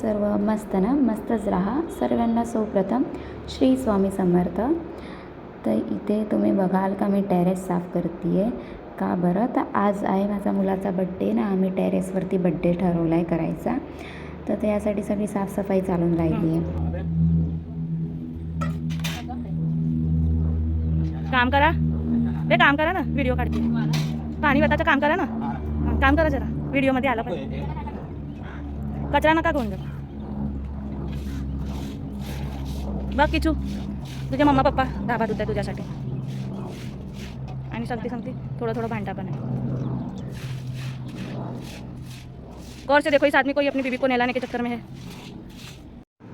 सर्व मस्त ना, मस्तच राहा. सर्वांना सौप्रथम श्री स्वामी समर्थ. तर इथे तुम्ही बघाल का मी टेरेस साफ करते आहे. का बरं, तर आज आहे माझ्या मुलाचा बड्डे ना, आम्ही टेरेसवरती बड्डे ठरवला आहे करायचा. तर त्यासाठी सगळी साफसफाई चालून राहिली आहे. काम करा ते, काम करा ना, व्हिडिओ काढते. पाणी वताचं काम करा ना, काम करा जरा, व्हिडिओमध्ये आला पाहिजे. कचरा नका घेऊन जा. बघ किचू, तुझे मम्मा पप्पा धाबा धुत आहे तुझ्यासाठी. आणि सांगते थोडं थोडं भांडा पण आहे. गौर से देखो, इस आदमी को ही अपनी बीवी को नहलाने के चक्कर में है.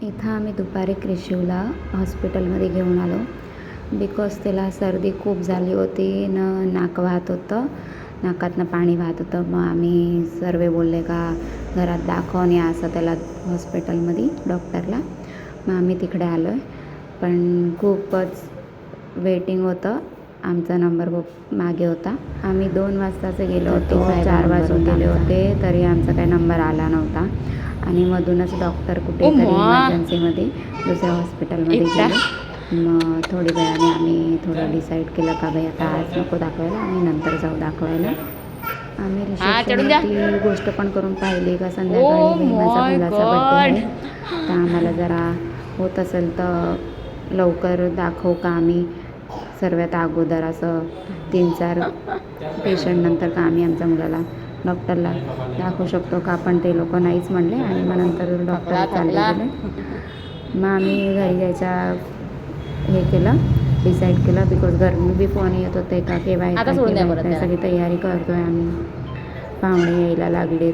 इथं आम्ही दुपारी क्रिशूला हॉस्पिटलमध्ये घेऊन आलो. बिकॉज त्याला सर्दी खूप झाली होती न, नाक वाहत होतं, नाकातनं पाणी वाहत होतं. मग आम्ही सर्व बोलले का घरात दाखवून या असं त्याला हॉस्पिटलमध्ये डॉक्टरला. मग आम्ही तिकडे आलो आहे. पण खूपच वेटिंग होतं. आमचा नंबर मागे होता. आम्ही 2 वाजताच गेलो होतो, 4 वाजून गेले होते तरी आमचा काही नंबर आला नव्हता. आणि मधूनच डॉक्टर कुठेतरी इमर्जन्सीमध्ये दुसऱ्या हॉस्पिटलमध्ये गेले. मग थोडी वेळाने आम्ही थोडं डिसाईड केलं का बाई आता आज नको दाखवायला, आम्ही नंतर जाऊ दाखवायला. आम्ही रिसेप्शनवरती गोष्ट पण करून पाहिली का संध्याकाळी माझ्या मुलाचा बड्डे आहे, तर आम्हाला जरा होत असेल तर लवकर दाखवू का आम्ही सर्वात अगोदर, असं 3-4 पेशंट नंतर का आम्ही आमच्या मुलाला डॉक्टरला दाखवू शकतो का. पण ते लोक नाहीच म्हणले आणि मग नंतर डॉक्टर चालले गेले. मग आम्ही घरी जायच्या हे केलं, डिसाईड केलं. बिकॉज घरून बी फोन येत होते का केव्हा येतात, सगळी तयारी करतो आहे आम्ही, पाहुणे यायला लागलेत.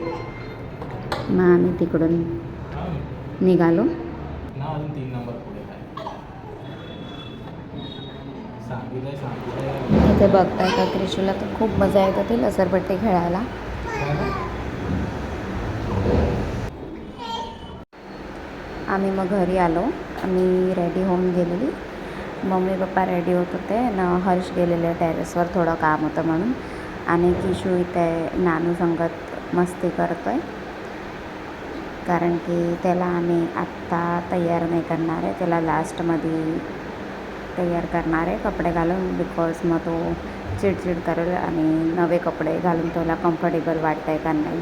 मग आम्ही तिकडून निघालो. इथे बघताय का क्रिशूला तर खूप मजा येत होती लसरपट्टी खेळायला. आम्ही मग घरी आलो. आम्ही रेडी होऊन गेलेली. मम्मी पप्पा रेडी होत होते न, हर्ष गेलेले टेरेसवर, थोडं काम होतं म्हणून. आणि किशू इथे नानू संगत मस्ती करतो आहे. कारण की त्याला आम्ही आत्ता तयार नाही करणार आहे, त्याला लास्टमध्ये तयार करणार आहे कपडे घालून. बिकॉज मग तो चिडचिड करेल आणि नवे कपडे घालून त्याला कम्फर्टेबल वाटतं आहे का नाही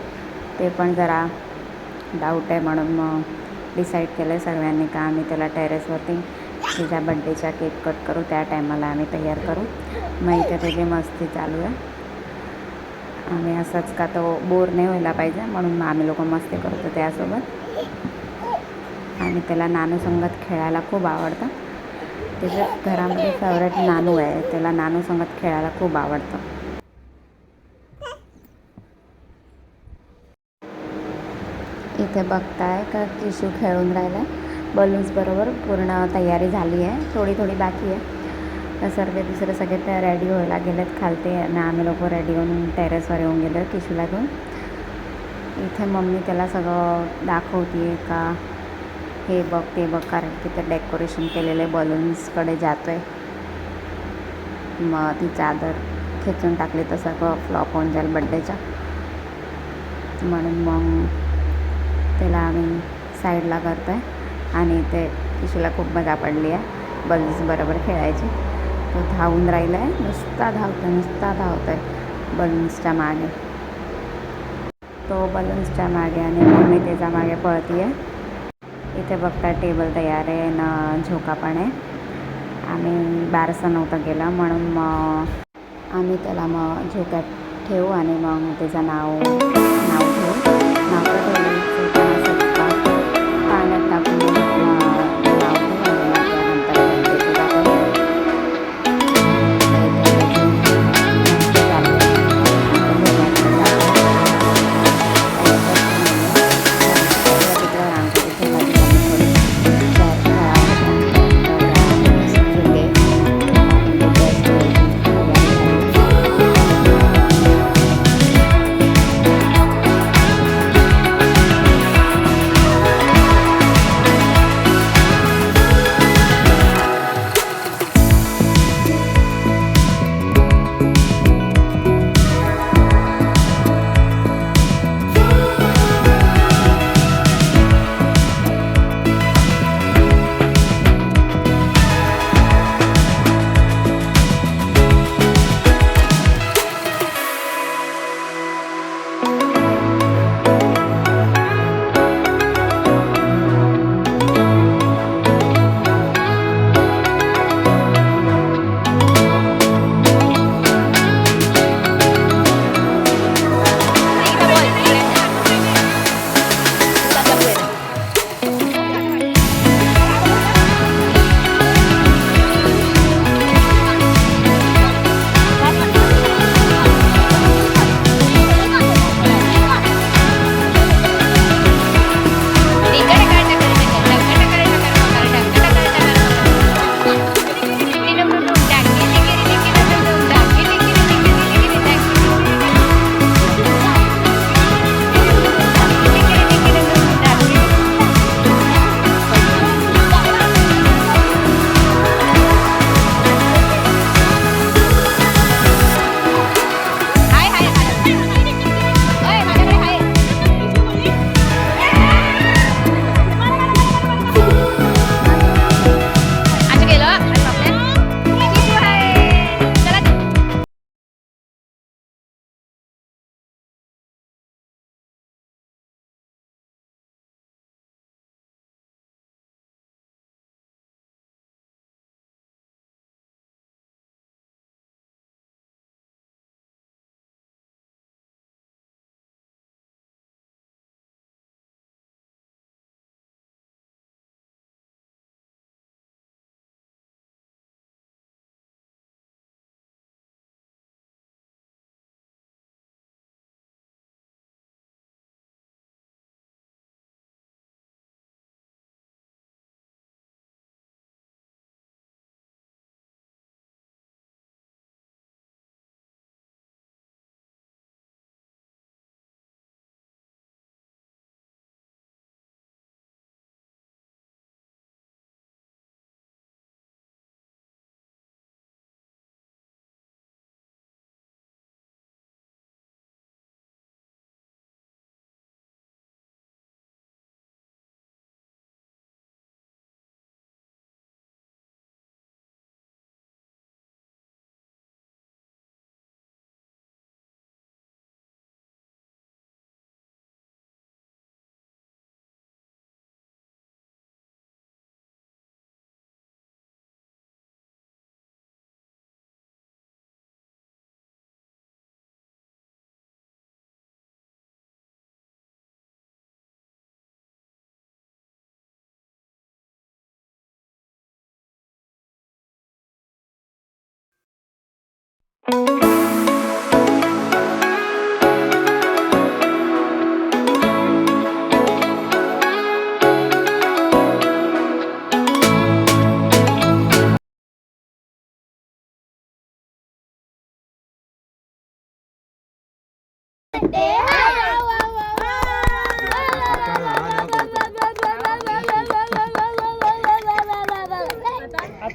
ते पण जरा डाऊट आहे. म्हणून मग डिसाईड केलं आहे सर्वांनी का आम्ही त्याला टेरेसवरती तिच्या बड्डेचा केक कट करू, त्या टायमाला आम्ही तयार करू. मग इथे त्याची मस्ती चालू आहे. आम्ही असंच का तो बोर नाही व्हायला पाहिजे म्हणून मग आम्ही लोक मस्ती करतो त्यासोबत. आणि त्याला नानू संगत खेळायला खूप आवडतं. त्याच्या घरामध्ये फेवरेट नानू आहे, त्याला नानू संगत खेळायला खूप आवडतं. इथे बघताय का किशू खेळून राहिला बलून्स बरोबर. पूर्ण तयारी झाली आहे, थोडी बाकी आहे. तर दुसरे सगळे त्या रेडी व्हायला गेलेत खालते आणि आम्ही लोक रेडी होऊन टेरेसवर येऊन गेलो किशूला घेऊन. इथे मम्मी त्याला सगळं दाखवते का हे बघ ते बघ, कारण की ते डेकोरेशन केलेले बलून्सकडे जातो आहे. मग ती चादर खेचून टाकली तर सगळं फ्लॉप होऊन जाईल बड्डेचा. म्हणून मग त्याला आम्ही साईडला करतो आहे. आणि ते किशूला खूप मजा पडली आहे बलून्स बरोबर खेळायची. तो धावून राहिला आहे, नुसता धावतो आहे बलून्सच्या मागे. तो बलून्सच्या मागे आणि मम्मी त्याच्या मागे पळती आहे. इथे बघता टेबल तयार आहे न, झोका पण आहे. आम्ही बारसं नव्हतं गेलं म्हणून मग आम्ही त्याला मग झोक्यात ठेवू आणि मग त्याचं नाव ठेवू. नाव ठेवलं पाण्यात टाकून नाव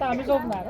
आम्ही झोपणार